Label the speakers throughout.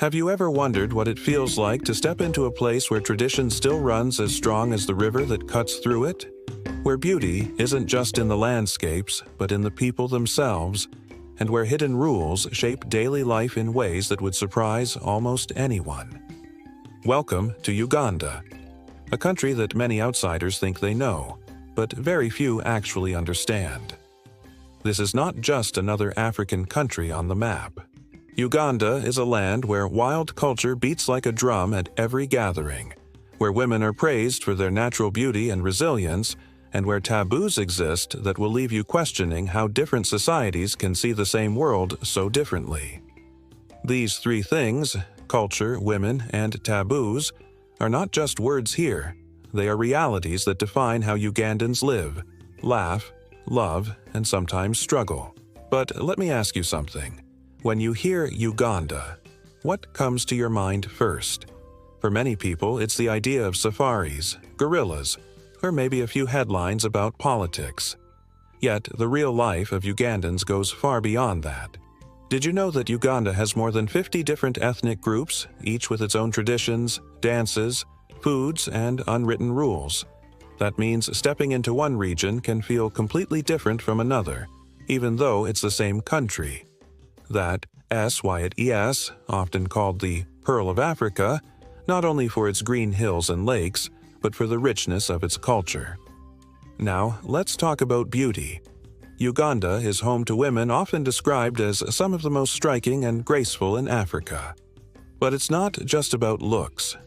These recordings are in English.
Speaker 1: Have you ever wondered what it feels like to step into a place where tradition still runs as strong as the river that cuts through it? Where beauty isn't just in the landscapes, but in the people themselves, and where hidden rules shape daily life in ways that would surprise almost anyone. Welcome to Uganda, a country that many outsiders think they know, but very few actually understand. This is not just another African country on the map. Uganda is a land where wild culture beats like a drum at every gathering, where women are praised for their natural beauty and resilience, and where taboos exist that will leave you questioning how different societies can see the same world so differently. These three things, culture, women, and taboos, are not just words here. They are realities that define how Ugandans live, laugh, love, and sometimes struggle. But let me ask you something. When you hear Uganda, what comes to your mind first? For many people, it's the idea of safaris, gorillas, or maybe a few headlines about politics. Yet, the real life of Ugandans goes far beyond that. Did you know that Uganda has more than 50 different ethnic groups, each with its own traditions, dances, foods, and unwritten rules? That means stepping into one region can feel completely different from another, even though it's the same country. That SYES, often called the Pearl of Africa, not only for its green hills and lakes, but for the richness of its culture. Now, let's talk about beauty. Uganda is home to women often described as some of the most striking and graceful in Africa. But it's not just about looks.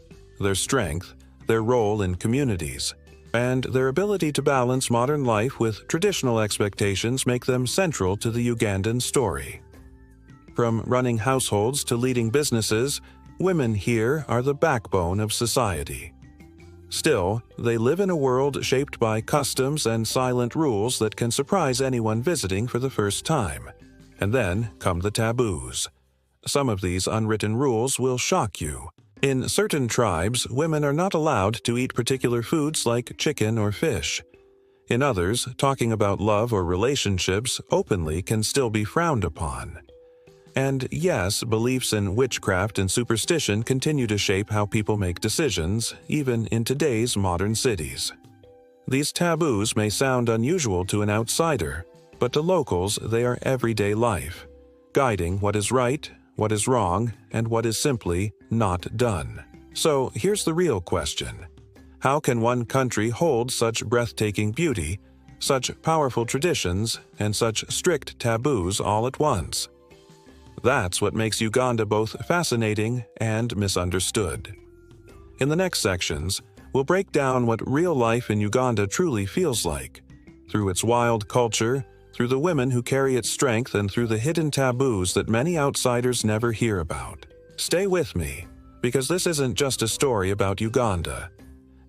Speaker 1: Their strength, their role in communities, and their ability to balance modern life with traditional expectations make them central to the Ugandan story. From running households to leading businesses, women here are the backbone of society. Still, they live in a world shaped by customs and silent rules that can surprise anyone visiting for the first time. And then come the taboos. Some of these unwritten rules will shock you. In certain tribes, women are not allowed to eat particular foods like chicken or fish. In others, talking about love or relationships openly can still be frowned upon. And yes, beliefs in witchcraft and superstition continue to shape how people make decisions, even in today's modern cities. These taboos may sound unusual to an outsider, but to locals they are everyday life, guiding what is right, what is wrong, and what is simply not done. So here's the real question. How can one country hold such breathtaking beauty, such powerful traditions, and such strict taboos all at once? That's what makes Uganda both fascinating and misunderstood. In the next sections, we'll break down what real life in Uganda truly feels like, through its wild culture, through the women who carry its strength, and through the hidden taboos that many outsiders never hear about. Stay with me, because this isn't just a story about Uganda.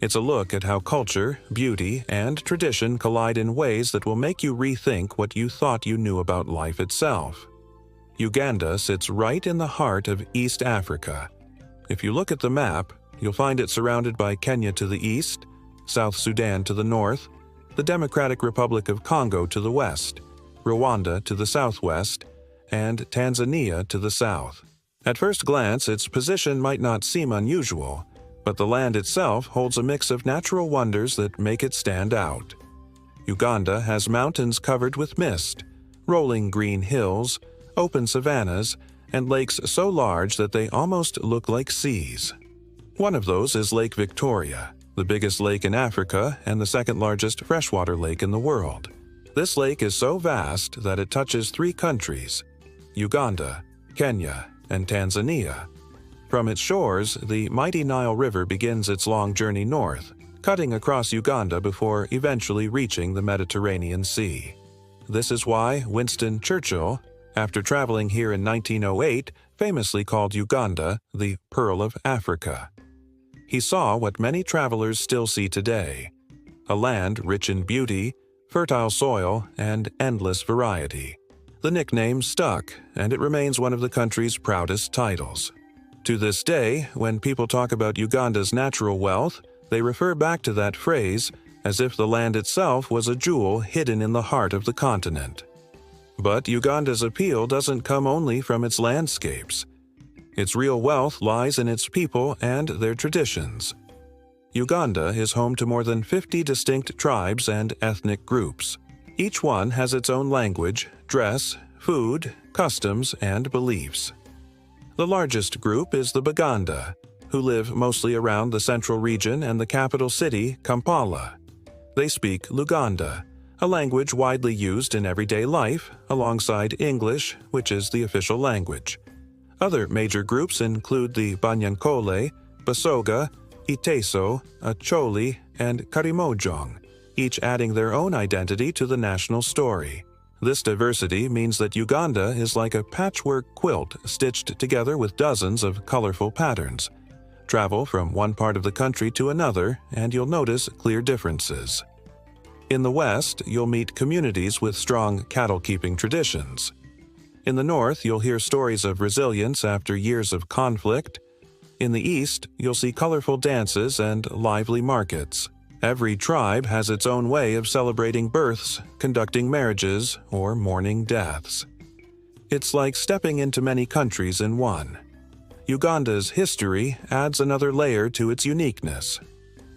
Speaker 1: It's a look at how culture, beauty, and tradition collide in ways that will make you rethink what you thought you knew about life itself. Uganda sits right in the heart of East Africa. If you look at the map, you'll find it surrounded by Kenya to the east, South Sudan to the north, the Democratic Republic of Congo to the west, Rwanda to the southwest, and Tanzania to the south. At first glance, its position might not seem unusual, but the land itself holds a mix of natural wonders that make it stand out. Uganda has mountains covered with mist, rolling green hills, open savannas, and lakes so large that they almost look like seas. One of those is Lake Victoria, the biggest lake in Africa and the second largest freshwater lake in the world. This lake is so vast that it touches three countries: Uganda, Kenya, and Tanzania. From its shores, the mighty Nile River begins its long journey north, cutting across Uganda before eventually reaching the Mediterranean Sea. This is why Winston Churchill, after traveling here in 1908, famously called Uganda the Pearl of Africa. He saw what many travelers still see today: a land rich in beauty, fertile soil, and endless variety. The nickname stuck, and it remains one of the country's proudest titles. To this day, when people talk about Uganda's natural wealth, they refer back to that phrase as if the land itself was a jewel hidden in the heart of the continent. But Uganda's appeal doesn't come only from its landscapes. Its real wealth lies in its people and their traditions. Uganda is home to more than 50 distinct tribes and ethnic groups. Each one has its own language, dress, food, customs, and beliefs. The largest group is the Baganda, who live mostly around the central region and the capital city, Kampala. They speak Luganda, a language widely used in everyday life, alongside English, which is the official language. Other major groups include the Banyankole, Basoga, Iteso, Acholi, and Karimojong, each adding their own identity to the national story. This diversity means that Uganda is like a patchwork quilt stitched together with dozens of colorful patterns. Travel from one part of the country to another, and you'll notice clear differences. In the West, you'll meet communities with strong cattle-keeping traditions. In the North, you'll hear stories of resilience after years of conflict. In the East, you'll see colorful dances and lively markets. Every tribe has its own way of celebrating births, conducting marriages, or mourning deaths. It's like stepping into many countries in one. Uganda's history adds another layer to its uniqueness.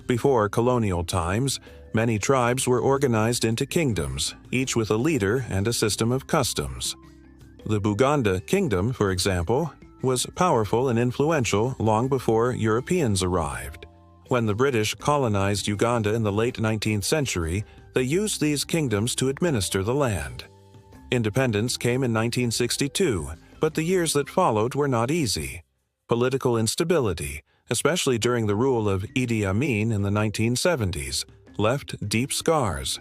Speaker 1: Before colonial times, many tribes were organized into kingdoms, each with a leader and a system of customs. The Buganda Kingdom, for example, was powerful and influential long before Europeans arrived. When the British colonized Uganda in the late 19th century, they used these kingdoms to administer the land. Independence came in 1962, but the years that followed were not easy. Political instability, especially during the rule of Idi Amin in the 1970s, left deep scars.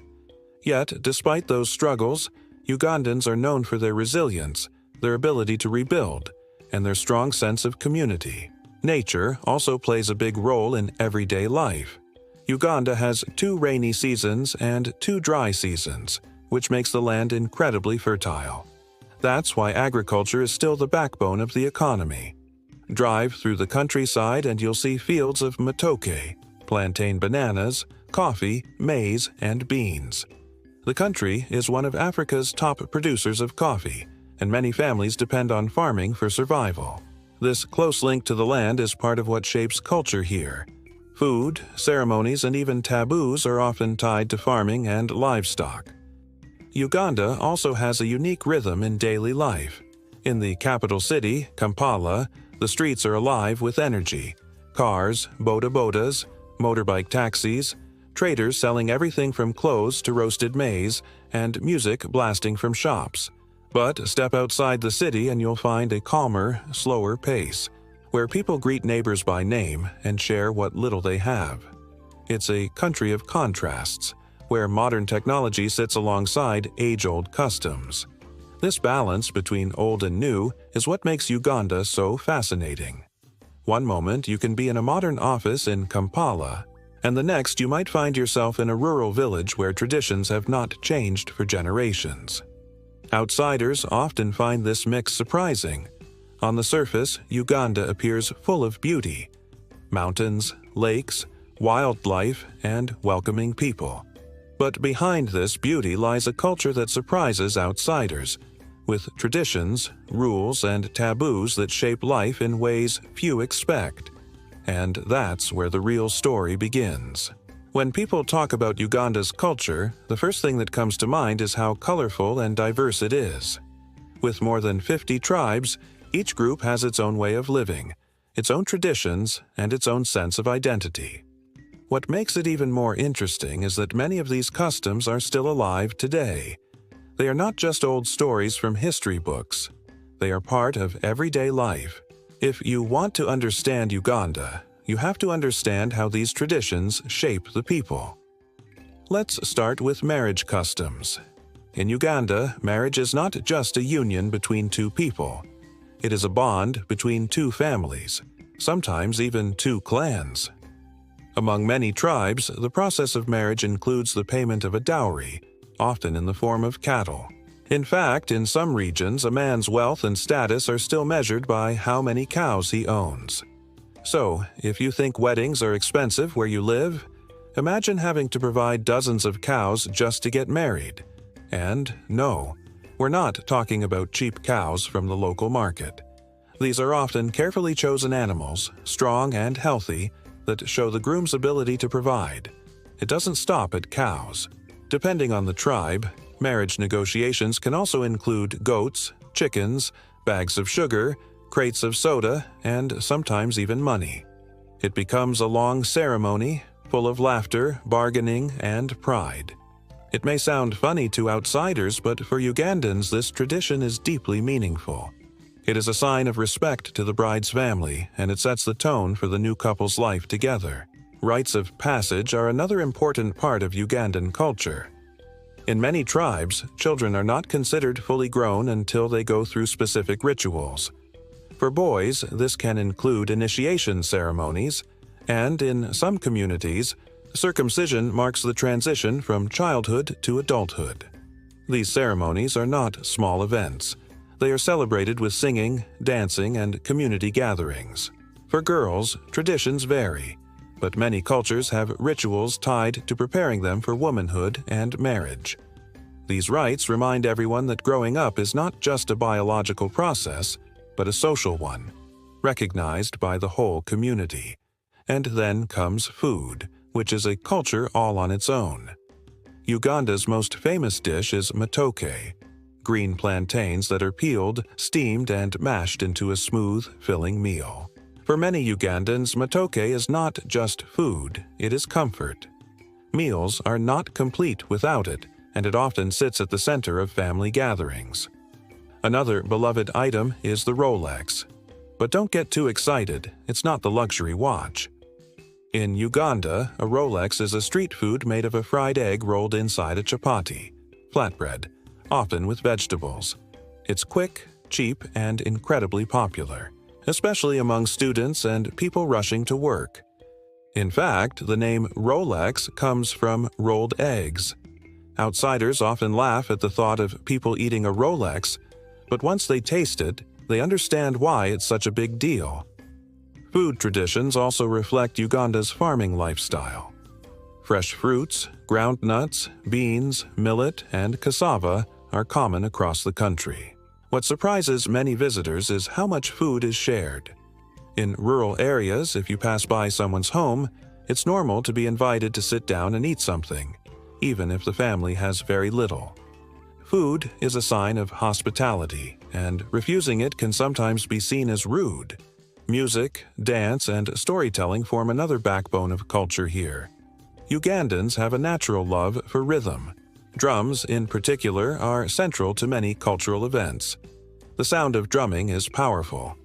Speaker 1: Yet, despite those struggles, Ugandans are known for their resilience, their ability to rebuild, and their strong sense of community. Nature also plays a big role in everyday life. Uganda has 2 rainy seasons and 2 dry seasons, which makes the land incredibly fertile. That's why agriculture is still the backbone of the economy. Drive through the countryside and you'll see fields of matoke, plantain bananas, coffee, maize, and beans. The country is one of Africa's top producers of coffee, and many families depend on farming for survival. This close link to the land is part of what shapes culture here. Food, ceremonies, and even taboos are often tied to farming and livestock. Uganda also has a unique rhythm in daily life. In the capital city, Kampala, the streets are alive with energy. Cars, boda-bodas, motorbike taxis, traders selling everything from clothes to roasted maize, and music blasting from shops. But step outside the city and you'll find a calmer, slower pace, where people greet neighbors by name and share what little they have. It's a country of contrasts, where modern technology sits alongside age-old customs. This balance between old and new is what makes Uganda so fascinating. One moment you can be in a modern office in Kampala, and the next you might find yourself in a rural village where traditions have not changed for generations. Outsiders often find this mix surprising. On the surface, Uganda appears full of beauty: mountains, lakes, wildlife, and welcoming people. But behind this beauty lies a culture that surprises outsiders, with traditions, rules, and taboos that shape life in ways few expect. And that's where the real story begins. When people talk about Uganda's culture, the first thing that comes to mind is how colorful and diverse it is. With more than 50 tribes, each group has its own way of living, its own traditions, and its own sense of identity. What makes it even more interesting is that many of these customs are still alive today. They are not just old stories from history books. They are part of everyday life. If you want to understand Uganda, you have to understand how these traditions shape the people. Let's start with marriage customs. In Uganda, marriage is not just a union between 2 people. It is a bond between 2 families, sometimes even 2 clans. Among many tribes, the process of marriage includes the payment of a dowry, often in the form of cattle. In fact, in some regions, a man's wealth and status are still measured by how many cows he owns. So, if you think weddings are expensive where you live, imagine having to provide dozens of cows just to get married. And no, we're not talking about cheap cows from the local market. These are often carefully chosen animals, strong and healthy, that show the groom's ability to provide. It doesn't stop at cows. Depending on the tribe, marriage negotiations can also include goats, chickens, bags of sugar, crates of soda, and sometimes even money. It becomes a long ceremony, full of laughter, bargaining, and pride. It may sound funny to outsiders, but for Ugandans, this tradition is deeply meaningful. It is a sign of respect to the bride's family, and it sets the tone for the new couple's life together. Rites of passage are another important part of Ugandan culture. In many tribes, children are not considered fully grown until they go through specific rituals. For boys, this can include initiation ceremonies, and in some communities, circumcision marks the transition from childhood to adulthood. These ceremonies are not small events. They are celebrated with singing, dancing, and community gatherings. For girls, traditions vary, but many cultures have rituals tied to preparing them for womanhood and marriage. These rites remind everyone that growing up is not just a biological process, but a social one, recognized by the whole community. And then comes food, which is a culture all on its own. Uganda's most famous dish is matoke, green plantains that are peeled, steamed, and mashed into a smooth, filling meal. For many Ugandans, matoke is not just food, it is comfort. Meals are not complete without it, and it often sits at the center of family gatherings. Another beloved item is the Rolex. But don't get too excited, it's not the luxury watch. In Uganda, a Rolex is a street food made of a fried egg rolled inside a chapati, flatbread, often with vegetables. It's quick, cheap, and incredibly popular, especially among students and people rushing to work. In fact, the name Rolex comes from rolled eggs. Outsiders often laugh at the thought of people eating a Rolex, but once they taste it, they understand why it's such a big deal. Food traditions also reflect Uganda's farming lifestyle. Fresh fruits, ground nuts, beans, millet, and cassava are common across the country. What surprises many visitors is how much food is shared. In rural areas, if you pass by someone's home, it's normal to be invited to sit down and eat something, even if the family has very little. Food is a sign of hospitality, and refusing it can sometimes be seen as rude. Music, dance, and storytelling form another backbone of culture here. Ugandans have a natural love for rhythm. Drums, in particular, are central to many cultural events. The sound of drumming is powerful.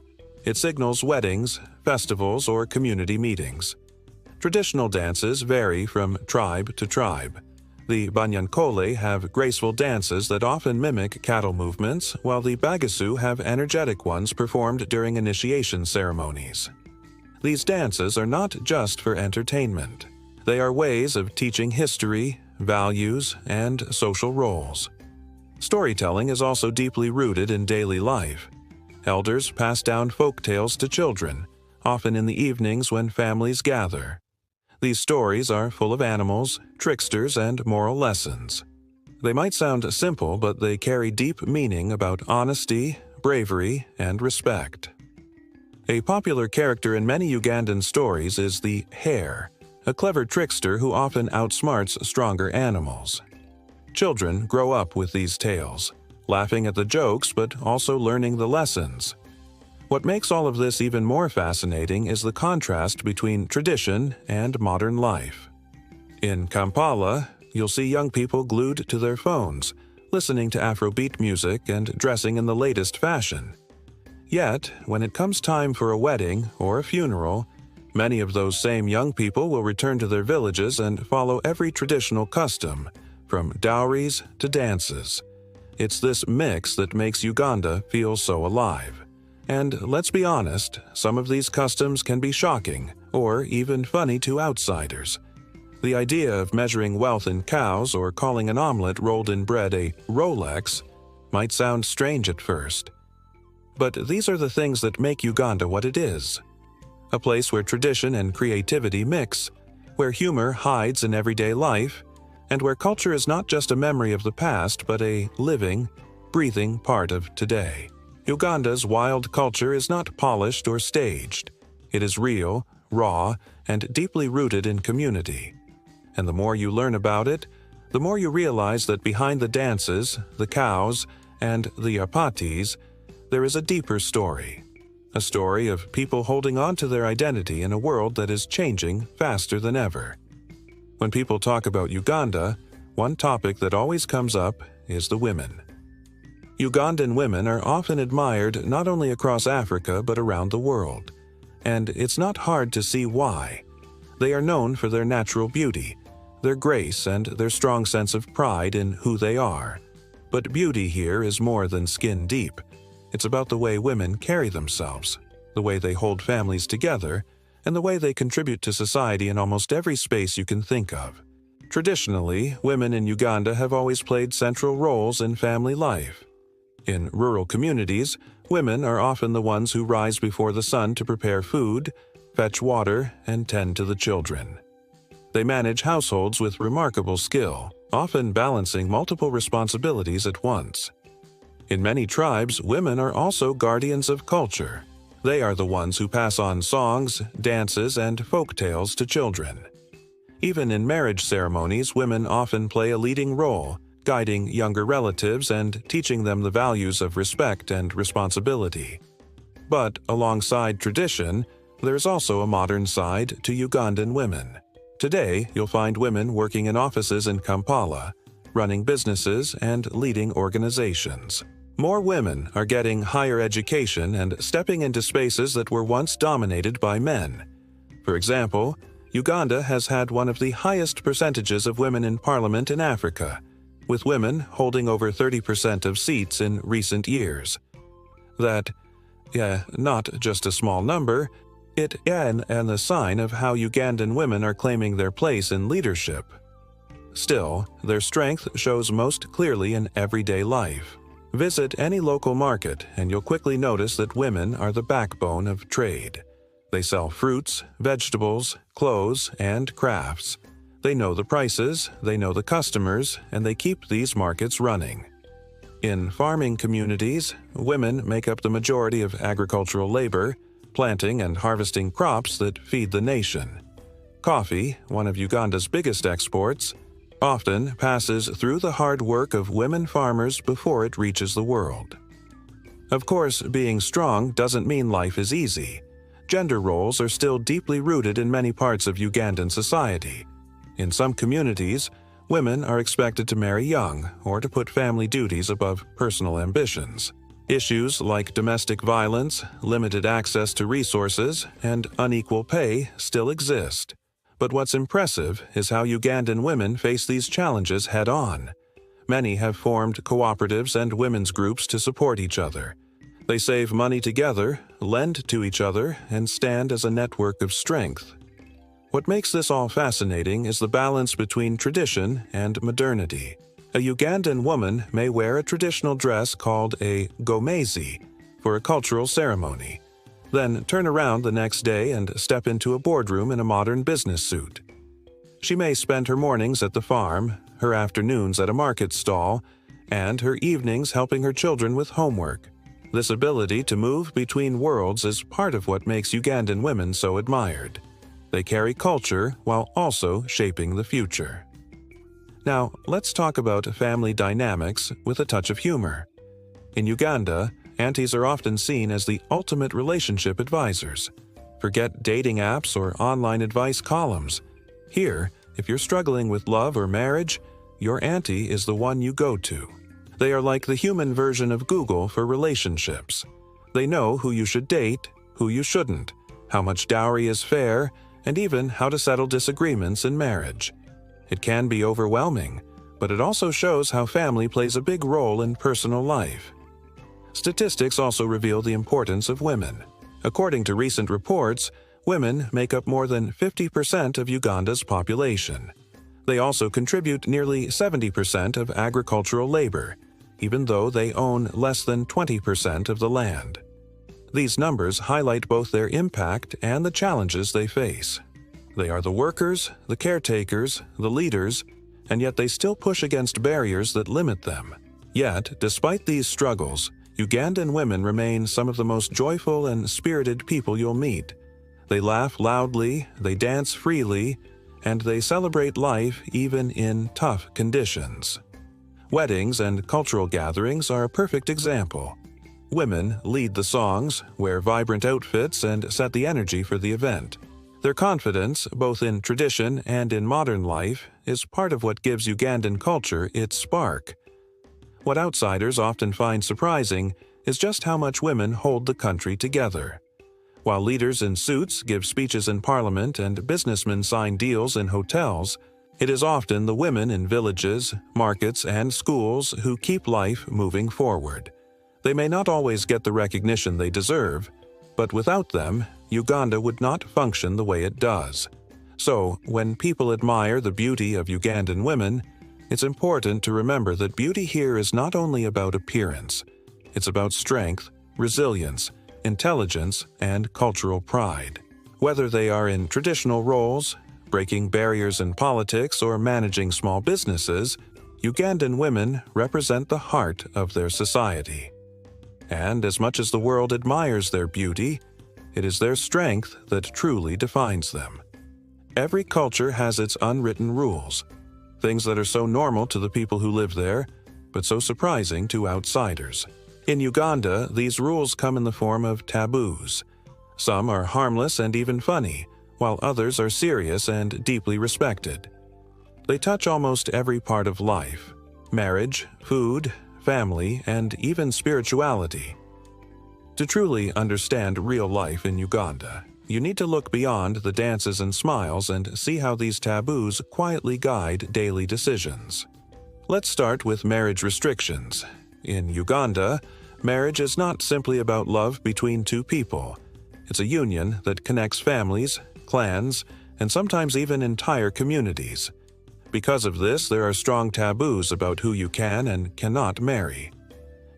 Speaker 1: It signals weddings, festivals, or community meetings. Traditional dances vary from tribe to tribe. The Banyankole have graceful dances that often mimic cattle movements, while the Bagasu have energetic ones performed during initiation ceremonies. These dances are not just for entertainment. They are ways of teaching history, values, and social roles. Storytelling is also deeply rooted in daily life. Elders pass down folk tales to children, often in the evenings when families gather. These stories are full of animals, tricksters, and moral lessons. They might sound simple, but they carry deep meaning about honesty, bravery, and respect. A popular character in many Ugandan stories is the hare, a clever trickster who often outsmarts stronger animals. Children grow up with these tales, laughing at the jokes but also learning the lessons. What makes all of this even more fascinating is the contrast between tradition and modern life. In Kampala, you'll see young people glued to their phones, listening to Afrobeat music and dressing in the latest fashion. Yet, when it comes time for a wedding or a funeral, many of those same young people will return to their villages and follow every traditional custom, from dowries to dances. It's this mix that makes Uganda feel so alive. And let's be honest, some of these customs can be shocking or even funny to outsiders. The idea of measuring wealth in cows or calling an omelet rolled in bread a Rolex might sound strange at first. But these are the things that make Uganda what it is. A place where tradition and creativity mix, where humor hides in everyday life, and where culture is not just a memory of the past but a living, breathing part of today. Uganda's wild culture is not polished or staged. It is real, raw, and deeply rooted in community. And the more you learn about it, the more you realize that behind the dances, the cows, and the apatis, there is a deeper story. A story of people holding on to their identity in a world that is changing faster than ever. When people talk about Uganda, one topic that always comes up is the women. Ugandan women are often admired not only across Africa but around the world. And it's not hard to see why. They are known for their natural beauty, their grace, and their strong sense of pride in who they are. But beauty here is more than skin deep. It's about the way women carry themselves, the way they hold families together, and the way they contribute to society in almost every space you can think of. Traditionally, women in Uganda have always played central roles in family life. In rural communities, women are often the ones who rise before the sun to prepare food, fetch water, and tend to the children. They manage households with remarkable skill, often balancing multiple responsibilities at once. In many tribes, women are also guardians of culture. They are the ones who pass on songs, dances, and folk tales to children. Even in marriage ceremonies, women often play a leading role, guiding younger relatives and teaching them the values of respect and responsibility. But alongside tradition, there's also a modern side to Ugandan women. Today, you'll find women working in offices in Kampala, running businesses, and leading organizations. More women are getting higher education and stepping into spaces that were once dominated by men. For example, Uganda has had one of the highest percentages of women in parliament in Africa, with women holding over 30% of seats in recent years. That, not just a small number, and the sign of how Ugandan women are claiming their place in leadership. Still, their strength shows most clearly in everyday life. Visit any local market and you'll quickly notice that women are the backbone of trade. They sell fruits, vegetables, clothes, and crafts. They know the prices, they know the customers, and they keep these markets running. In farming communities, women make up the majority of agricultural labor, planting and harvesting crops that feed the nation. Coffee, one of Uganda's biggest exports, often passes through the hard work of women farmers before it reaches the world. Of course, being strong doesn't mean life is easy. Gender roles are still deeply rooted in many parts of Ugandan society. In some communities, women are expected to marry young or to put family duties above personal ambitions. Issues like domestic violence, limited access to resources, and unequal pay still exist. But what's impressive is how Ugandan women face these challenges head-on. Many have formed cooperatives and women's groups to support each other. They save money together, lend to each other, and stand as a network of strength. What makes this all fascinating is the balance between tradition and modernity. A Ugandan woman may wear a traditional dress called a gomesi for a cultural ceremony, then turn around the next day and step into a boardroom in a modern business suit. She may spend her mornings at the farm, her afternoons at a market stall, and her evenings helping her children with homework. This ability to move between worlds is part of what makes Ugandan women so admired. They carry culture while also shaping the future. Now, let's talk about family dynamics with a touch of humor. In Uganda, aunties are often seen as the ultimate relationship advisors. Forget dating apps or online advice columns. Here, if you're struggling with love or marriage, your auntie is the one you go to. They are like the human version of Google for relationships. They know who you should date, who you shouldn't, how much dowry is fair, and even how to settle disagreements in marriage. It can be overwhelming, but it also shows how family plays a big role in personal life. Statistics also reveal the importance of women. According to recent reports, women make up more than 50% of Uganda's population. They also contribute nearly 70% of agricultural labor, even though they own less than 20% of the land. These numbers highlight both their impact and the challenges they face. They are the workers, the caretakers, the leaders, and yet they still push against barriers that limit them. Yet, despite these struggles, Ugandan women remain some of the most joyful and spirited people you'll meet. They laugh loudly, they dance freely, and they celebrate life even in tough conditions. Weddings and cultural gatherings are a perfect example. Women lead the songs, wear vibrant outfits, and set the energy for the event. Their confidence, both in tradition and in modern life, is part of what gives Ugandan culture its spark. What outsiders often find surprising is just how much women hold the country together. While leaders in suits give speeches in parliament and businessmen sign deals in hotels, it is often the women in villages, markets, and schools who keep life moving forward. They may not always get the recognition they deserve, but without them, Uganda would not function the way it does. So, when people admire the beauty of Ugandan women, it's important to remember that beauty here is not only about appearance. It's about strength, resilience, intelligence, and cultural pride. Whether they are in traditional roles, breaking barriers in politics, or managing small businesses, Ugandan women represent the heart of their society. And as much as the world admires their beauty, it is their strength that truly defines them. Every culture has its unwritten rules, things that are so normal to the people who live there, but so surprising to outsiders. In Uganda, these rules come in the form of taboos. Some are harmless and even funny, while others are serious and deeply respected. They touch almost every part of life: marriage, food, family, and even spirituality. To truly understand real life in Uganda, you need to look beyond the dances and smiles and see how these taboos quietly guide daily decisions. Let's start with marriage restrictions. In Uganda, marriage is not simply about love between two people. It's a union that connects families, clans, and sometimes even entire communities. Because of this, there are strong taboos about who you can and cannot marry.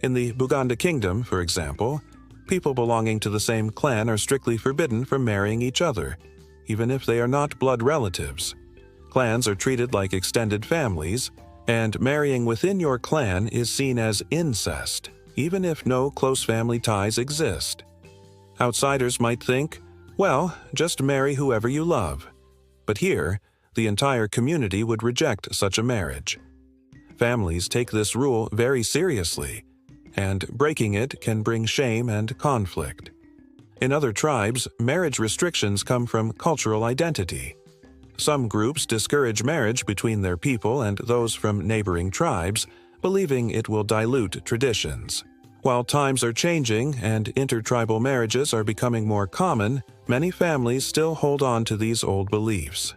Speaker 1: In the Buganda Kingdom, for example, people belonging to the same clan are strictly forbidden from marrying each other, even if they are not blood relatives. Clans are treated like extended families, and marrying within your clan is seen as incest, even if no close family ties exist. Outsiders might think, well, just marry whoever you love. But here, the entire community would reject such a marriage. Families take this rule very seriously, and breaking it can bring shame and conflict. In other tribes, marriage restrictions come from cultural identity. Some groups discourage marriage between their people and those from neighboring tribes, believing it will dilute traditions. While times are changing and intertribal marriages are becoming more common, many families still hold on to these old beliefs.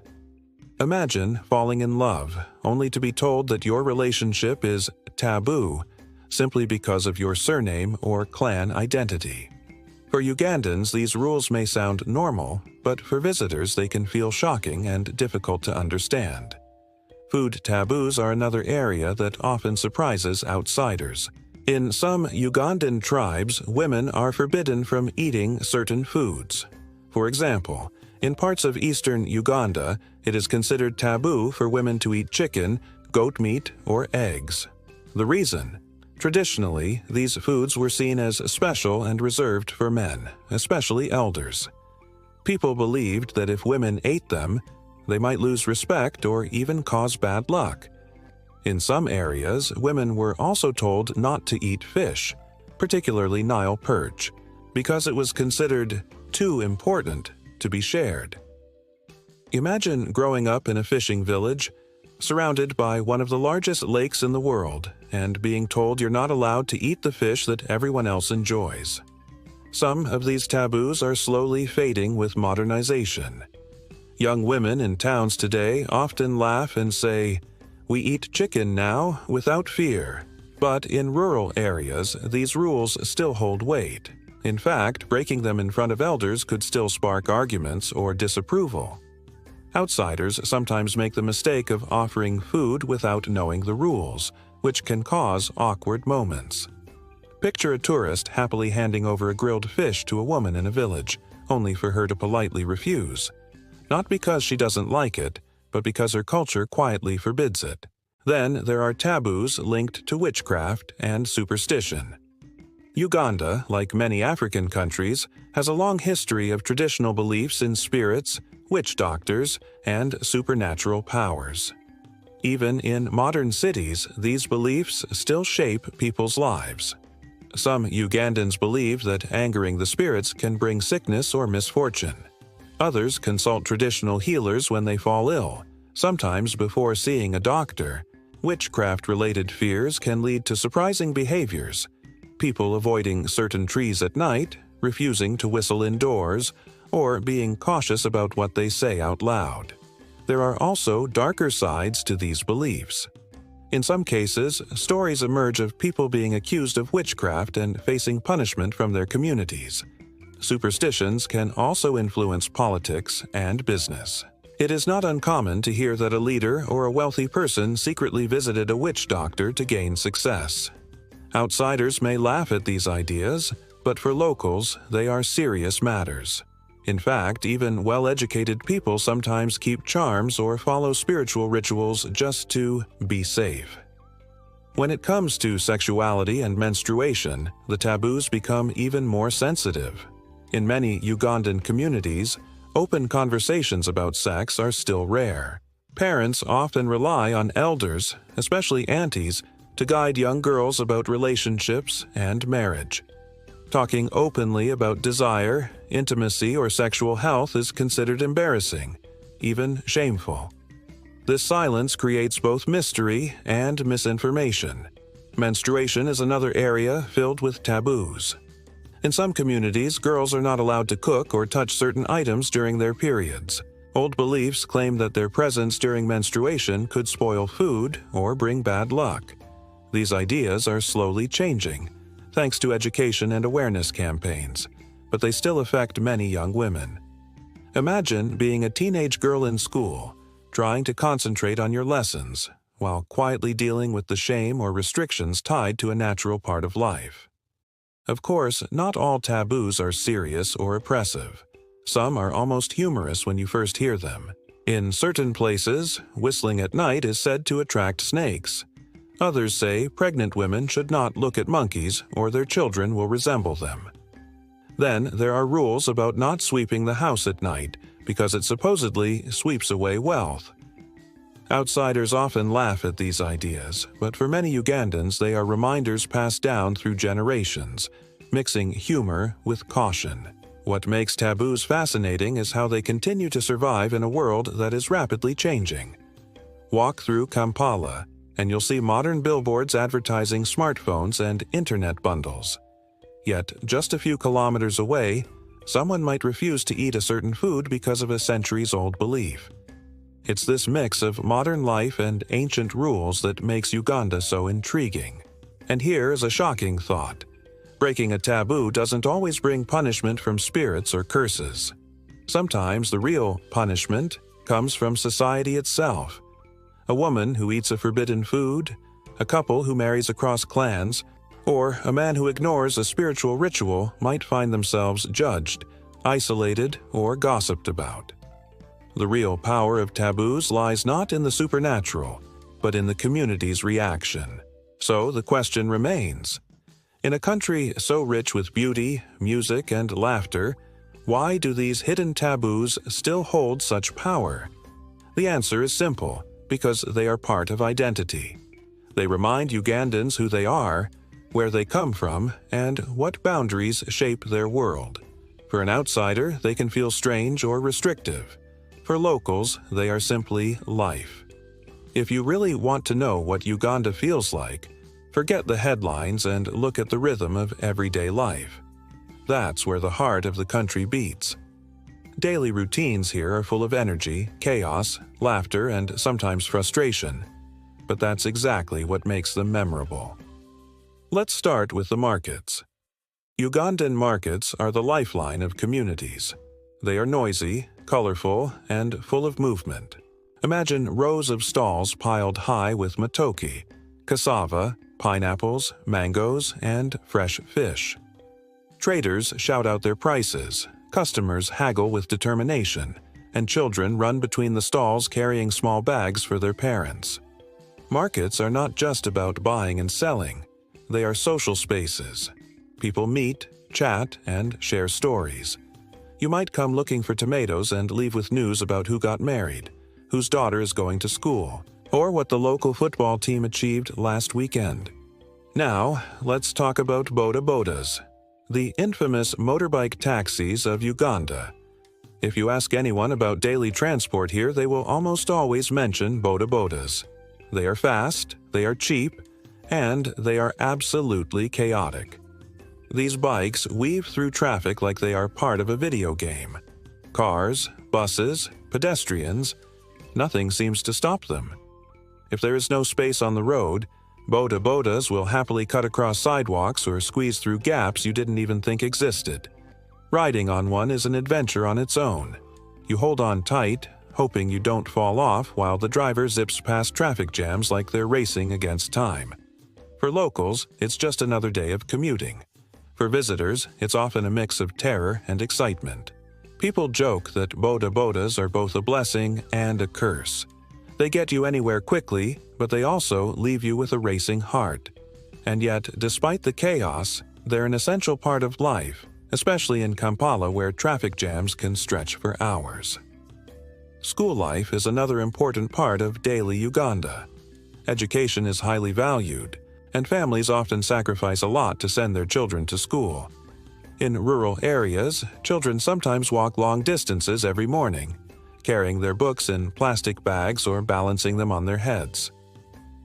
Speaker 1: Imagine falling in love, only to be told that your relationship is taboo, simply because of your surname or clan identity. For Ugandans, these rules may sound normal, but for visitors they can feel shocking and difficult to understand. Food taboos are another area that often surprises outsiders. In some Ugandan tribes, women are forbidden from eating certain foods. For example, in parts of eastern Uganda, it is considered taboo for women to eat chicken, goat meat, or eggs. The reason? Traditionally, these foods were seen as special and reserved for men, especially elders. People believed that if women ate them, they might lose respect or even cause bad luck. In some areas, women were also told not to eat fish, particularly Nile perch, because it was considered too important to be shared. Imagine growing up in a fishing village, surrounded by one of the largest lakes in the world, and being told you're not allowed to eat the fish that everyone else enjoys. Some of these taboos are slowly fading with modernization. Young women in towns today often laugh and say, "We eat chicken now without fear." But in rural areas, these rules still hold weight. In fact, breaking them in front of elders could still spark arguments or disapproval. Outsiders sometimes make the mistake of offering food without knowing the rules, which can cause awkward moments. Picture a tourist happily handing over a grilled fish to a woman in a village, only for her to politely refuse. Not because she doesn't like it, but because her culture quietly forbids it. Then there are taboos linked to witchcraft and superstition. Uganda, like many African countries, has a long history of traditional beliefs in spirits, witch doctors, and supernatural powers. Even in modern cities, these beliefs still shape people's lives. Some Ugandans believe that angering the spirits can bring sickness or misfortune. Others consult traditional healers when they fall ill, sometimes before seeing a doctor. Witchcraft-related fears can lead to surprising behaviors. People avoiding certain trees at night, refusing to whistle indoors, or being cautious about what they say out loud. There are also darker sides to these beliefs. In some cases, stories emerge of people being accused of witchcraft and facing punishment from their communities. Superstitions can also influence politics and business. It is not uncommon to hear that a leader or a wealthy person secretly visited a witch doctor to gain success. Outsiders may laugh at these ideas, but for locals, they are serious matters. In fact, even well-educated people sometimes keep charms or follow spiritual rituals just to be safe. When it comes to sexuality and menstruation, the taboos become even more sensitive. In many Ugandan communities, open conversations about sex are still rare. Parents often rely on elders, especially aunties, to guide young girls about relationships and marriage. Talking openly about desire, intimacy, or sexual health is considered embarrassing, even shameful. This silence creates both mystery and misinformation. Menstruation is another area filled with taboos. In some communities, girls are not allowed to cook or touch certain items during their periods. Old beliefs claim that their presence during menstruation could spoil food or bring bad luck. These ideas are slowly changing, thanks to education and awareness campaigns, but they still affect many young women. Imagine being a teenage girl in school, trying to concentrate on your lessons, while quietly dealing with the shame or restrictions tied to a natural part of life. Of course, not all taboos are serious or oppressive. Some are almost humorous when you first hear them. In certain places, whistling at night is said to attract snakes. Others say pregnant women should not look at monkeys or their children will resemble them. Then there are rules about not sweeping the house at night because it supposedly sweeps away wealth. Outsiders often laugh at these ideas, but for many Ugandans they are reminders passed down through generations, mixing humor with caution. What makes taboos fascinating is how they continue to survive in a world that is rapidly changing. Walk through Kampala, and you'll see modern billboards advertising smartphones and internet bundles. Yet, just a few kilometers away, someone might refuse to eat a certain food because of a centuries-old belief. It's this mix of modern life and ancient rules that makes Uganda so intriguing. And here is a shocking thought. Breaking a taboo doesn't always bring punishment from spirits or curses. Sometimes the real punishment comes from society itself. A woman who eats a forbidden food, a couple who marries across clans, or a man who ignores a spiritual ritual might find themselves judged, isolated, or gossiped about. The real power of taboos lies not in the supernatural, but in the community's reaction. So the question remains, in a country so rich with beauty, music, and laughter, why do these hidden taboos still hold such power? The answer is simple. Because they are part of identity. They remind Ugandans who they are, where they come from, and what boundaries shape their world. For an outsider, they can feel strange or restrictive. For locals, they are simply life. If you really want to know what Uganda feels like, forget the headlines and look at the rhythm of everyday life. That's where the heart of the country beats. Daily routines here are full of energy, chaos, laughter, and sometimes frustration. But that's exactly what makes them memorable. Let's start with the markets. Ugandan markets are the lifeline of communities. They are noisy, colorful, and full of movement. Imagine rows of stalls piled high with matoke, cassava, pineapples, mangoes, and fresh fish. Traders shout out their prices. Customers haggle with determination, and children run between the stalls carrying small bags for their parents. Markets are not just about buying and selling. They are social spaces. People meet, chat, and share stories. You might come looking for tomatoes and leave with news about who got married, whose daughter is going to school, or what the local football team achieved last weekend. Now, let's talk about boda bodas, the infamous motorbike taxis of Uganda. If you ask anyone about daily transport here, they will almost always mention boda bodas. They are fast, they are cheap, and they are absolutely chaotic. These bikes weave through traffic like they are part of a video game. Cars, buses, pedestrians, nothing seems to stop them. If there is no space on the road, boda bodas will happily cut across sidewalks or squeeze through gaps you didn't even think existed. Riding on one is an adventure on its own. You hold on tight, hoping you don't fall off while the driver zips past traffic jams like they're racing against time. For locals, it's just another day of commuting. For visitors, it's often a mix of terror and excitement. People joke that boda bodas are both a blessing and a curse. They get you anywhere quickly, but they also leave you with a racing heart. And yet, despite the chaos, they're an essential part of life, especially in Kampala where traffic jams can stretch for hours. School life is another important part of daily Uganda. Education is highly valued, and families often sacrifice a lot to send their children to school. In rural areas, children sometimes walk long distances every morning, carrying their books in plastic bags or balancing them on their heads.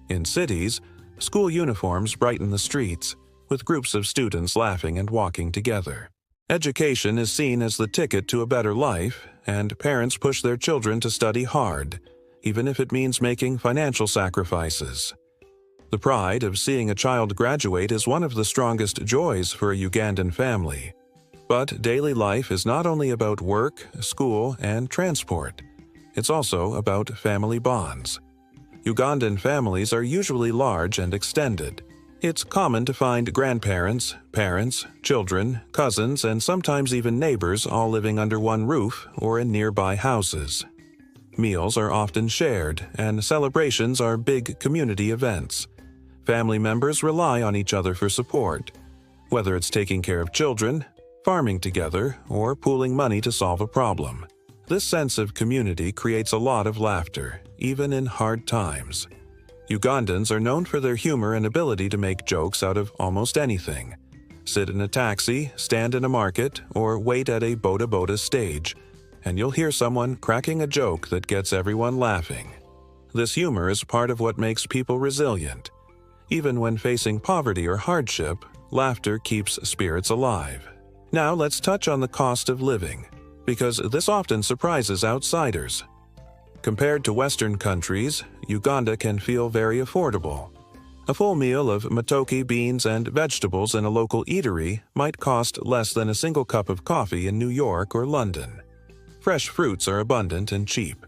Speaker 1: In cities, school uniforms brighten the streets, with groups of students laughing and walking together. Education is seen as the ticket to a better life, and parents push their children to study hard, even if it means making financial sacrifices. The pride of seeing a child graduate is one of the strongest joys for a Ugandan family. But daily life is not only about work, school, and transport. It's also about family bonds. Ugandan families are usually large and extended. It's common to find grandparents, parents, children, cousins, and sometimes even neighbors all living under one roof or in nearby houses. Meals are often shared, and celebrations are big community events. Family members rely on each other for support, whether it's taking care of children, farming together, or pooling money to solve a problem. This sense of community creates a lot of laughter, even in hard times. Ugandans are known for their humor and ability to make jokes out of almost anything. Sit in a taxi, stand in a market, or wait at a boda boda stage, and you'll hear someone cracking a joke that gets everyone laughing. This humor is part of what makes people resilient. Even when facing poverty or hardship, laughter keeps spirits alive. Now let's touch on the cost of living, because this often surprises outsiders. Compared to Western countries, Uganda can feel very affordable. A full meal of matoke beans and vegetables in a local eatery might cost less than a single cup of coffee in New York or London. Fresh fruits are abundant and cheap.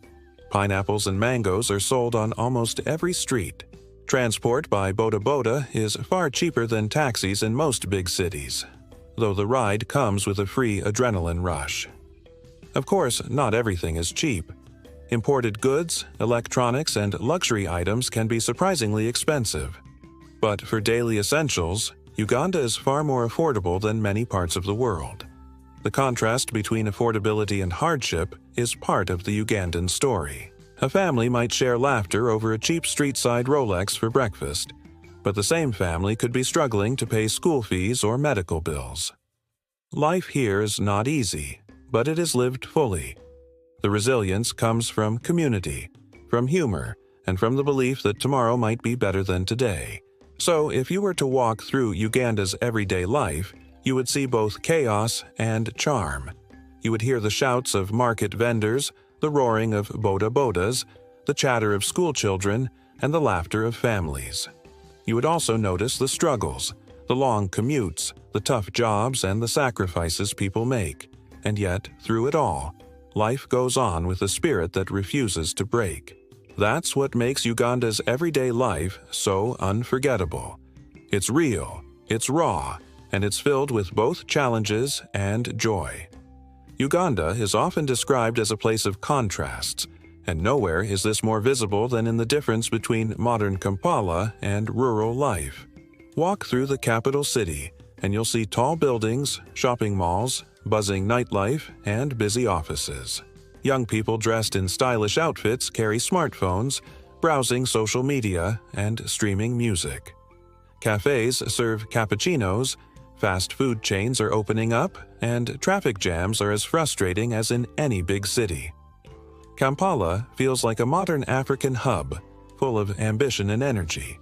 Speaker 1: Pineapples and mangoes are sold on almost every street. Transport by boda boda is far cheaper than taxis in most big cities, though the ride comes with a free adrenaline rush. Of course, not everything is cheap. Imported goods, electronics, and luxury items can be surprisingly expensive. But for daily essentials, Uganda is far more affordable than many parts of the world. The contrast between affordability and hardship is part of the Ugandan story. A family might share laughter over a cheap street-side Rolex for breakfast, but the same family could be struggling to pay school fees or medical bills. Life here is not easy, but it is lived fully. The resilience comes from community, from humor, and from the belief that tomorrow might be better than today. So, if you were to walk through Uganda's everyday life, you would see both chaos and charm. You would hear the shouts of market vendors, the roaring of boda bodas, the chatter of school children, and the laughter of families. You would also notice the struggles, the long commutes, the tough jobs, and the sacrifices people make. And yet, through it all, life goes on with a spirit that refuses to break. That's what makes Uganda's everyday life so unforgettable. It's real, it's raw, and it's filled with both challenges and joy. Uganda is often described as a place of contrasts, and nowhere is this more visible than in the difference between modern Kampala and rural life. Walk through the capital city, and you'll see tall buildings, shopping malls, buzzing nightlife, and busy offices. Young people dressed in stylish outfits carry smartphones, browsing social media, and streaming music. Cafes serve cappuccinos, fast food chains are opening up, and traffic jams are as frustrating as in any big city. Kampala feels like a modern African hub, full of ambition and energy.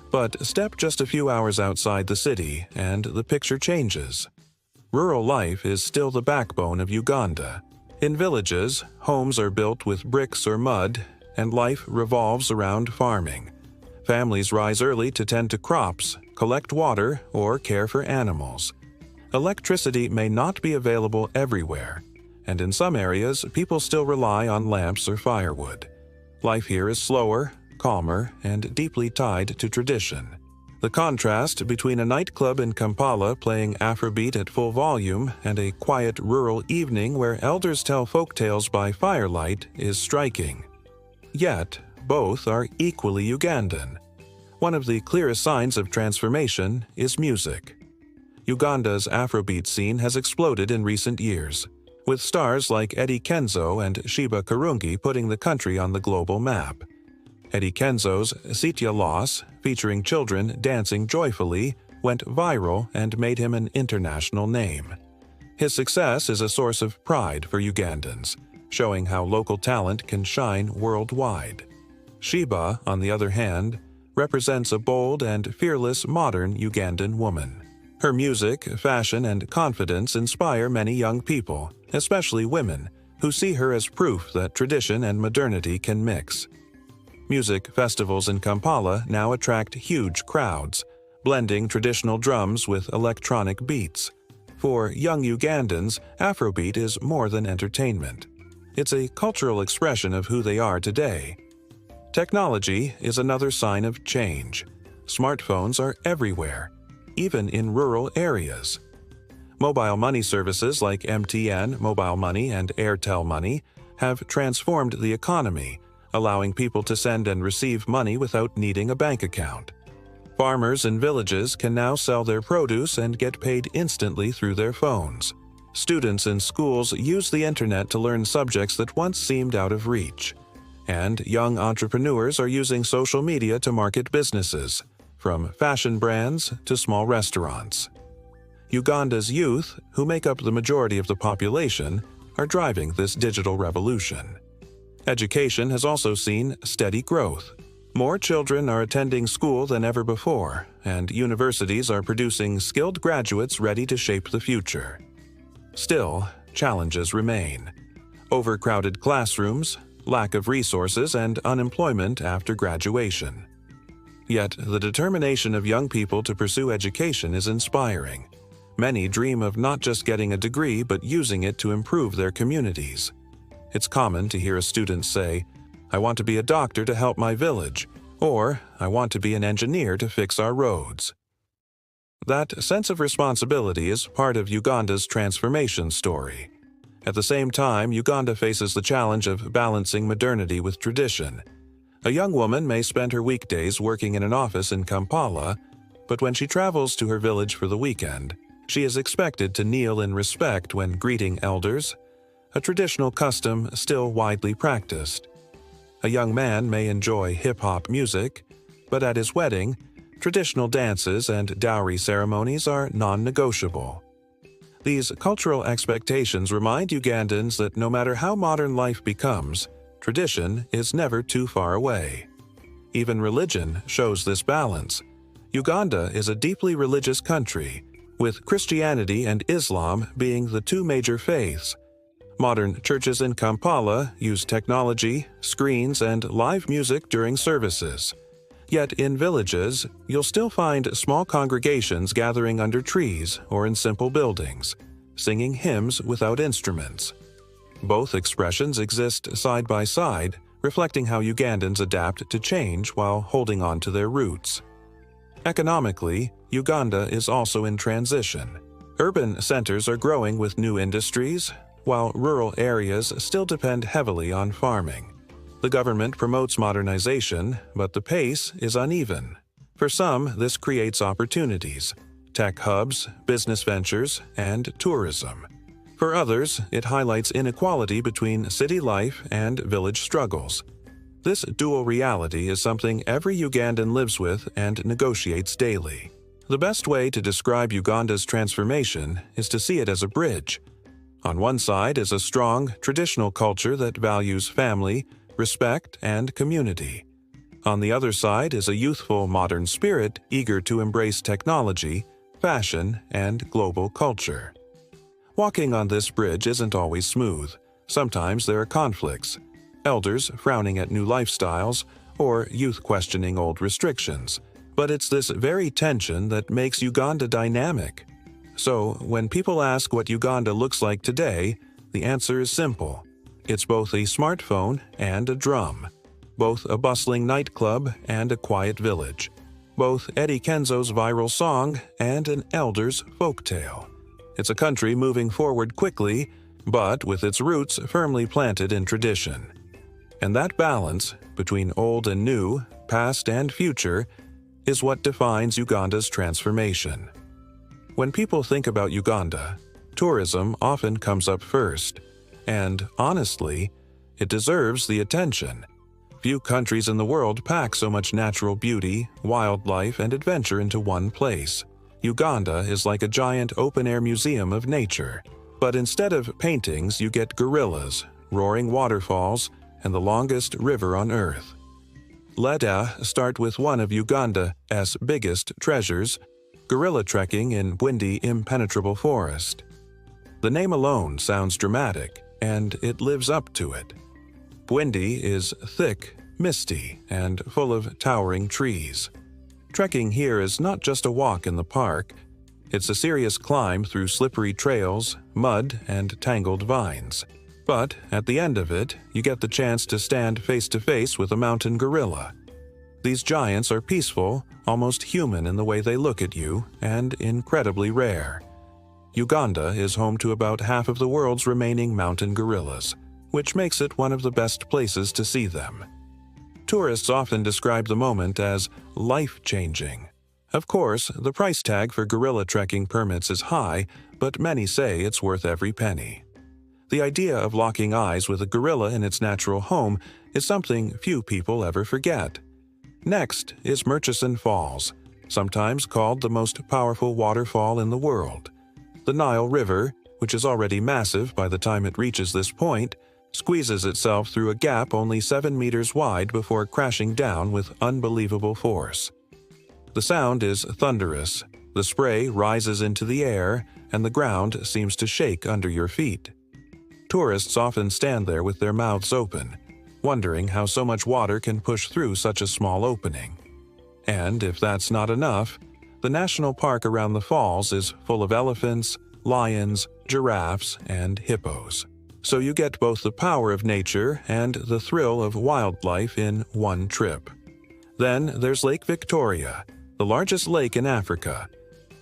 Speaker 1: But step just a few hours outside the city, and the picture changes. Rural life is still the backbone of Uganda. In villages, homes are built with bricks or mud, and life revolves around farming. Families rise early to tend to crops, collect water, or care for animals. Electricity may not be available everywhere, and in some areas, people still rely on lamps or firewood. Life here is slower, calmer, and deeply tied to tradition. The contrast between a nightclub in Kampala playing Afrobeat at full volume and a quiet rural evening where elders tell folktales by firelight is striking. Yet, both are equally Ugandan. One of the clearest signs of transformation is music. Uganda's Afrobeat scene has exploded in recent years, with stars like Eddie Kenzo and Sheba Karungi putting the country on the global map. Eddie Kenzo's Sitya Loss, featuring children dancing joyfully, went viral and made him an international name. His success is a source of pride for Ugandans, showing how local talent can shine worldwide. Sheba, on the other hand, represents a bold and fearless modern Ugandan woman. Her music, fashion, and confidence inspire many young people, especially women, who see her as proof that tradition and modernity can mix. Music festivals in Kampala now attract huge crowds, blending traditional drums with electronic beats. For young Ugandans, Afrobeat is more than entertainment. It's a cultural expression of who they are today. Technology is another sign of change. Smartphones are everywhere, even in rural areas. Mobile money services like MTN Mobile Money and Airtel Money have transformed the economy, allowing people to send and receive money without needing a bank account. Farmers in villages can now sell their produce and get paid instantly through their phones. Students in schools use the internet to learn subjects that once seemed out of reach. And young entrepreneurs are using social media to market businesses, from fashion brands to small restaurants. Uganda's youth, who make up the majority of the population, are driving this digital revolution. Education has also seen steady growth. More children are attending school than ever before, and universities are producing skilled graduates ready to shape the future. Still, challenges remain. Overcrowded classrooms, lack of resources, and unemployment after graduation. Yet, the determination of young people to pursue education is inspiring. Many dream of not just getting a degree but using it to improve their communities. It's common to hear a student say, "I want to be a doctor to help my village," or "I want to be an engineer to fix our roads." That sense of responsibility is part of Uganda's transformation story. At the same time, Uganda faces the challenge of balancing modernity with tradition. A young woman may spend her weekdays working in an office in Kampala, but when she travels to her village for the weekend, she is expected to kneel in respect when greeting elders, a traditional custom still widely practiced. A young man may enjoy hip-hop music, but at his wedding, traditional dances and dowry ceremonies are non-negotiable. These cultural expectations remind Ugandans that no matter how modern life becomes, tradition is never too far away. Even religion shows this balance. Uganda is a deeply religious country, with Christianity and Islam being the two major faiths. Modern churches in Kampala use technology, screens, and live music during services. Yet in villages, you'll still find small congregations gathering under trees or in simple buildings, singing hymns without instruments. Both expressions exist side by side, reflecting how Ugandans adapt to change while holding on to their roots. Economically, Uganda is also in transition. Urban centers are growing with new industries, while rural areas still depend heavily on farming. The government promotes modernization, but the pace is uneven. For some, this creates opportunities. tech hubs, business ventures, and tourism. For others, it highlights inequality between city life and village struggles. This dual reality is something every Ugandan lives with and negotiates daily. The best way to describe Uganda's transformation is to see it as a bridge. On one side is a strong, traditional culture that values family, respect, and community. On the other side is a youthful, modern spirit eager to embrace technology, fashion, and global culture. Walking on this bridge isn't always smooth. Sometimes there are conflicts, elders frowning at new lifestyles, or youth questioning old restrictions. But it's this very tension that makes Uganda dynamic. So, when people ask what Uganda looks like today, the answer is simple. It's both a smartphone and a drum, both a bustling nightclub and a quiet village, both Eddie Kenzo's viral song and an elder's folktale. It's a country moving forward quickly, but with its roots firmly planted in tradition. And that balance between old and new, past and future, is what defines Uganda's transformation. When people think about Uganda, tourism often comes up first, and honestly, it deserves the attention. Few countries in the world pack so much natural beauty, wildlife, and adventure into one place. Uganda is like a giant open-air museum of nature. But instead of paintings, you get gorillas, roaring waterfalls, and the longest river on Earth. Let us start with one of Uganda's biggest treasures, gorilla trekking in Bwindi Impenetrable Forest. The name alone sounds dramatic, and it lives up to it. Bwindi is thick, misty, and full of towering trees. Trekking here is not just a walk in the park. It's a serious climb through slippery trails, mud, and tangled vines. But at the end of it, you get the chance to stand face-to-face with a mountain gorilla. These giants are peaceful, almost human in the way they look at you, and incredibly rare. Uganda is home to about half of the world's remaining mountain gorillas, which makes it one of the best places to see them. Tourists often describe the moment as life-changing. Of course, the price tag for gorilla trekking permits is high, but many say it's worth every penny. The idea of locking eyes with a gorilla in its natural home is something few people ever forget. Next is Murchison Falls, sometimes called the most powerful waterfall in the world. The Nile River, which is already massive by the time it reaches this point, squeezes itself through a gap only 7 meters wide before crashing down with unbelievable force. The sound is thunderous, the spray rises into the air, and the ground seems to shake under your feet. Tourists often stand there with their mouths open, wondering how so much water can push through such a small opening. And if that's not enough, the national park around the falls is full of elephants, lions, giraffes, and hippos. So you get both the power of nature and the thrill of wildlife in one trip. Then there's Lake Victoria, the largest lake in Africa.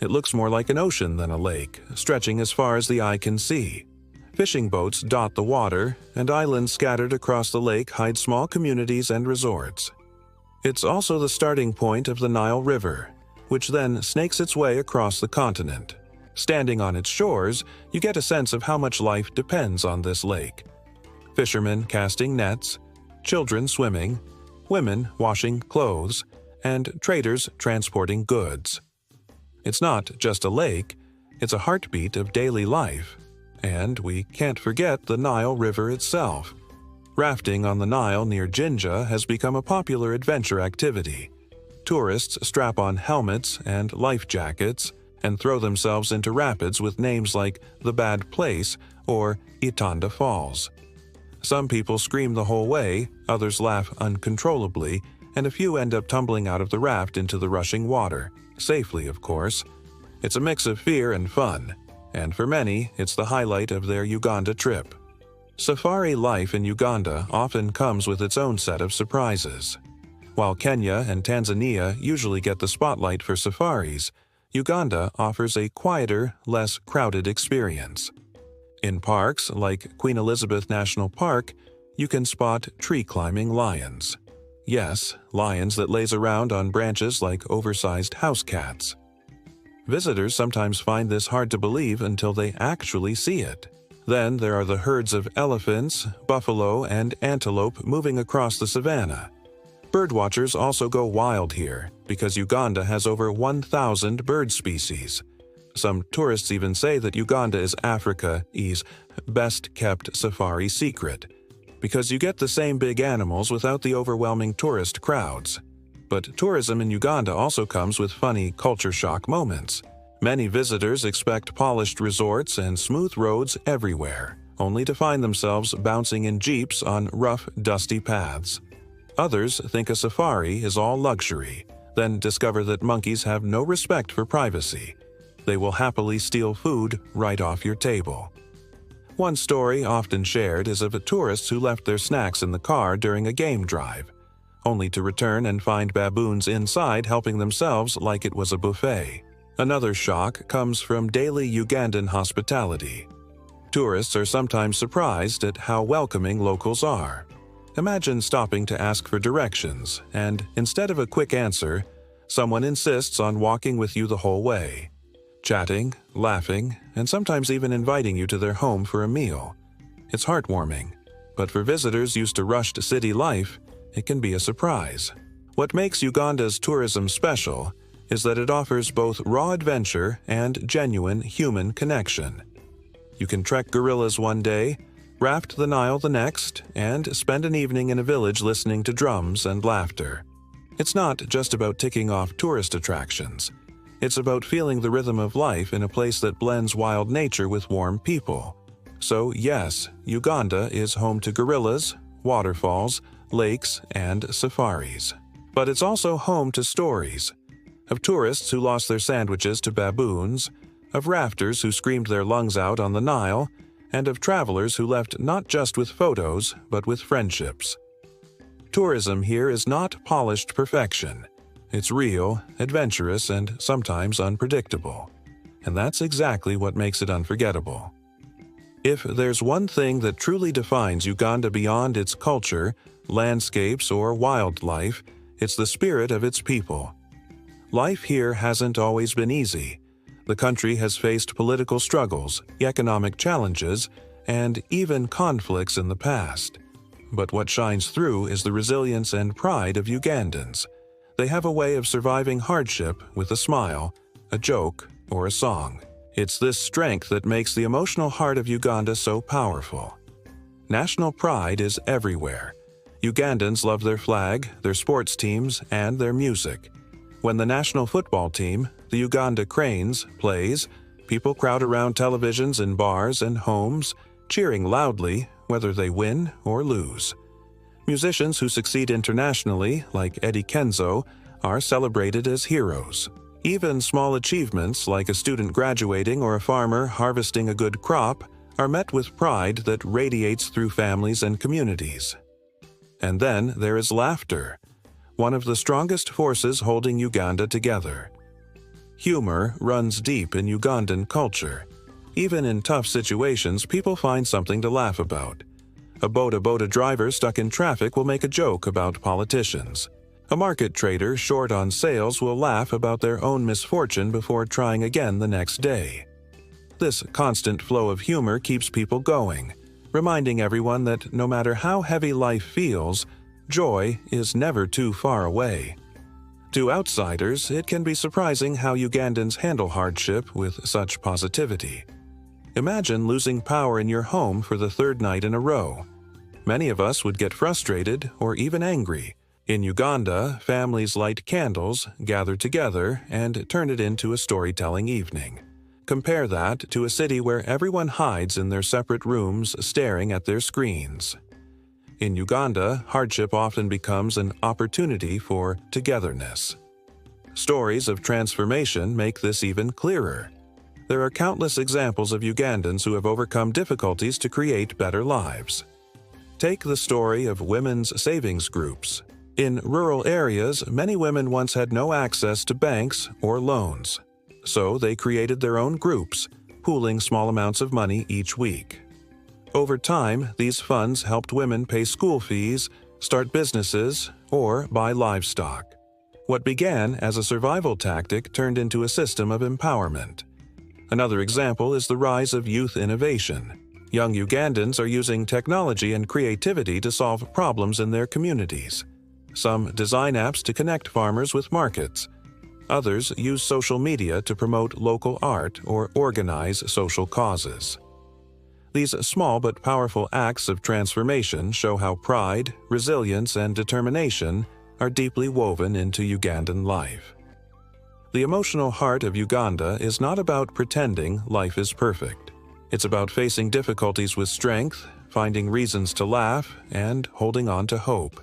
Speaker 1: It looks more like an ocean than a lake, stretching as far as the eye can see. Fishing boats dot the water, and islands scattered across the lake hide small communities and resorts. It's also the starting point of the Nile River, which then snakes its way across the continent. Standing on its shores, you get a sense of how much life depends on this lake. Fishermen casting nets, children swimming, women washing clothes, and traders transporting goods. It's not just a lake, it's a heartbeat of daily life. And we can't forget the Nile River itself. Rafting on the Nile near Jinja has become a popular adventure activity. Tourists strap on helmets and life jackets and throw themselves into rapids with names like The Bad Place or Itanda Falls. Some people scream the whole way, others laugh uncontrollably, and a few end up tumbling out of the raft into the rushing water, safely of course. It's a mix of fear and fun. And for many, it's the highlight of their Uganda trip. Safari life in Uganda often comes with its own set of surprises. While Kenya and Tanzania usually get the spotlight for safaris, Uganda offers a quieter, less crowded experience. In parks like Queen Elizabeth National Park, you can spot tree-climbing lions. Yes, lions that laze around on branches like oversized house cats. Visitors sometimes find this hard to believe until they actually see it. Then there are the herds of elephants, buffalo, and antelope moving across the savannah. Birdwatchers also go wild here because Uganda has over 1,000 bird species. Some tourists even say that Uganda is Africa's best-kept safari secret, because you get the same big animals without the overwhelming tourist crowds. But tourism in Uganda also comes with funny culture shock moments. Many visitors expect polished resorts and smooth roads everywhere, only to find themselves bouncing in jeeps on rough, dusty paths. Others think a safari is all luxury, then discover that monkeys have no respect for privacy. They will happily steal food right off your table. One story often shared is of tourists who left their snacks in the car during a game drive, only to return and find baboons inside helping themselves like it was a buffet. Another shock comes from daily Ugandan hospitality. Tourists are sometimes surprised at how welcoming locals are. Imagine stopping to ask for directions, and instead of a quick answer, someone insists on walking with you the whole way, chatting, laughing, and sometimes even inviting you to their home for a meal. It's heartwarming, but for visitors used to rushed city life, it can be a surprise. What makes Uganda's tourism special is that it offers both raw adventure and genuine human connection. You can trek gorillas one day, raft the Nile the next, and spend an evening in a village listening to drums and laughter. It's not just about ticking off tourist attractions. It's about feeling the rhythm of life in a place that blends wild nature with warm people. So yes, Uganda is home to gorillas, waterfalls, lakes, and safaris. But it's also home to stories of tourists who lost their sandwiches to baboons, of rafters who screamed their lungs out on the Nile, and of travelers who left not just with photos, but with friendships. Tourism here is not polished perfection. It's real, adventurous, and sometimes unpredictable. And that's exactly what makes it unforgettable. If there's one thing that truly defines Uganda beyond its culture, landscapes, or wildlife, it's the spirit of its people. Life here hasn't always been easy. The country has faced political struggles, economic challenges, and even conflicts in the past. But what shines through is the resilience and pride of Ugandans. They have a way of surviving hardship with a smile, a joke, or a song. It's this strength that makes the emotional heart of Uganda so powerful. National pride is everywhere. Ugandans love their flag, their sports teams, and their music. When the national football team, the Uganda Cranes, plays, people crowd around televisions in bars and homes, cheering loudly whether they win or lose. Musicians who succeed internationally, like Eddie Kenzo, are celebrated as heroes. Even small achievements like a student graduating or a farmer harvesting a good crop are met with pride that radiates through families and communities. And then there is laughter, one of the strongest forces holding Uganda together. Humor runs deep in Ugandan culture. Even in tough situations, people find something to laugh about. A boda driver stuck in traffic will make a joke about politicians. A market trader short on sales will laugh about their own misfortune before trying again the next day. This constant flow of humor keeps people going, reminding everyone that no matter how heavy life feels, joy is never too far away. To outsiders, it can be surprising how Ugandans handle hardship with such positivity. Imagine losing power in your home for the third night in a row. Many of us would get frustrated or even angry. In Uganda, families light candles, gather together, and turn it into a storytelling evening. Compare that to a city where everyone hides in their separate rooms staring at their screens. In Uganda, hardship often becomes an opportunity for togetherness. Stories of transformation make this even clearer. There are countless examples of Ugandans who have overcome difficulties to create better lives. Take the story of women's savings groups. In rural areas, many women once had no access to banks or loans. So they created their own groups, pooling small amounts of money each week. Over time, these funds helped women pay school fees, start businesses, or buy livestock. What began as a survival tactic turned into a system of empowerment. Another example is the rise of youth innovation. Young Ugandans are using technology and creativity to solve problems in their communities. Some design apps to connect farmers with markets. Others use social media to promote local art or organize social causes. These small but powerful acts of transformation show how pride, resilience, and determination are deeply woven into Ugandan life. The emotional heart of Uganda is not about pretending life is perfect. It's about facing difficulties with strength, finding reasons to laugh, and holding on to hope.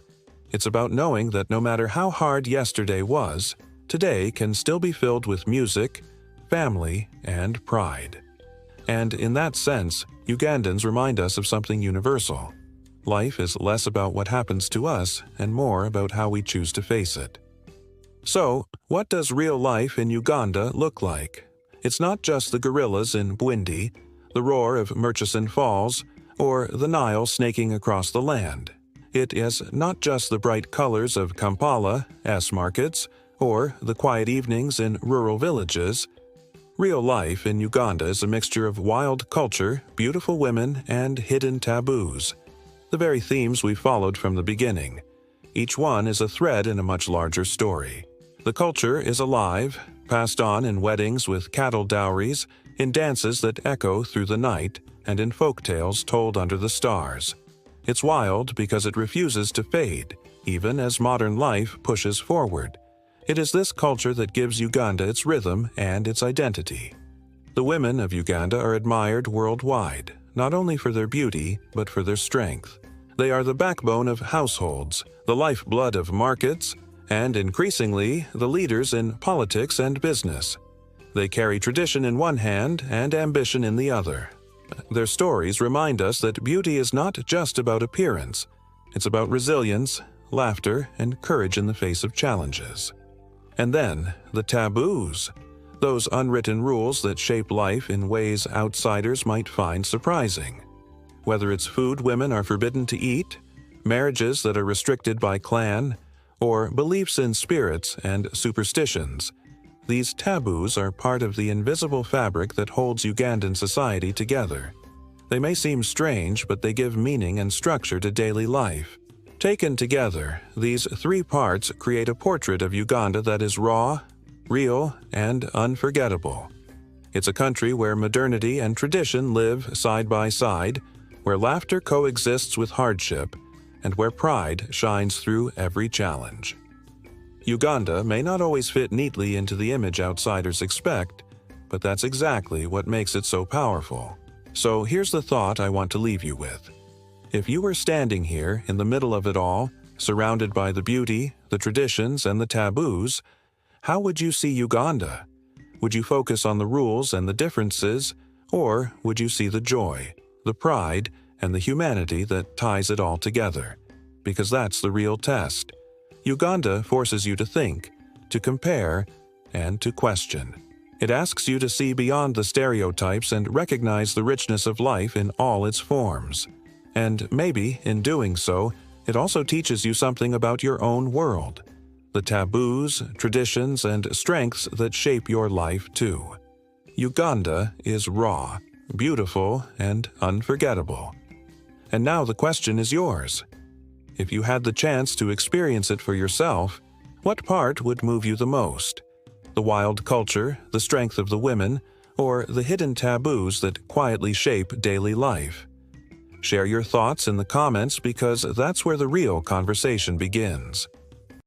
Speaker 1: It's about knowing that no matter how hard yesterday was, today can still be filled with music, family, and pride. And in that sense, Ugandans remind us of something universal. Life is less about what happens to us and more about how we choose to face it. So, what does real life in Uganda look like? It's not just the gorillas in Bwindi, the roar of Murchison Falls, or the Nile snaking across the land. It is not just the bright colors of Kampala, markets, or the quiet evenings in rural villages. Real life in Uganda is a mixture of wild culture, beautiful women, and hidden taboos. The very themes we followed from the beginning. Each one is a thread in a much larger story. The culture is alive, passed on in weddings with cattle dowries, in dances that echo through the night, and in folk tales told under the stars. It's wild because it refuses to fade, even as modern life pushes forward. It is this culture that gives Uganda its rhythm and its identity. The women of Uganda are admired worldwide, not only for their beauty, but for their strength. They are the backbone of households, the lifeblood of markets, and increasingly, the leaders in politics and business. They carry tradition in one hand and ambition in the other. Their stories remind us that beauty is not just about appearance. It's about resilience, laughter, and courage in the face of challenges. And then, the taboos. Those unwritten rules that shape life in ways outsiders might find surprising. Whether it's food women are forbidden to eat, marriages that are restricted by clan, or beliefs in spirits and superstitions, these taboos are part of the invisible fabric that holds Ugandan society together. They may seem strange, but they give meaning and structure to daily life. Taken together, these three parts create a portrait of Uganda that is raw, real, and unforgettable. It's a country where modernity and tradition live side by side, where laughter coexists with hardship, and where pride shines through every challenge. Uganda may not always fit neatly into the image outsiders expect, but that's exactly what makes it so powerful. So here's the thought I want to leave you with. If you were standing here in the middle of it all, surrounded by the beauty, the traditions, and the taboos, how would you see Uganda? Would you focus on the rules and the differences, or would you see the joy, the pride, and the humanity that ties it all together? Because that's the real test. Uganda forces you to think, to compare, and to question. It asks you to see beyond the stereotypes and recognize the richness of life in all its forms. And maybe, in doing so, it also teaches you something about your own world, the taboos, traditions, and strengths that shape your life too. Uganda is raw, beautiful, and unforgettable. And now the question is yours. If you had the chance to experience it for yourself, what part would move you the most? The wild culture, the strength of the women, or the hidden taboos that quietly shape daily life? Share your thoughts in the comments because that's where the real conversation begins.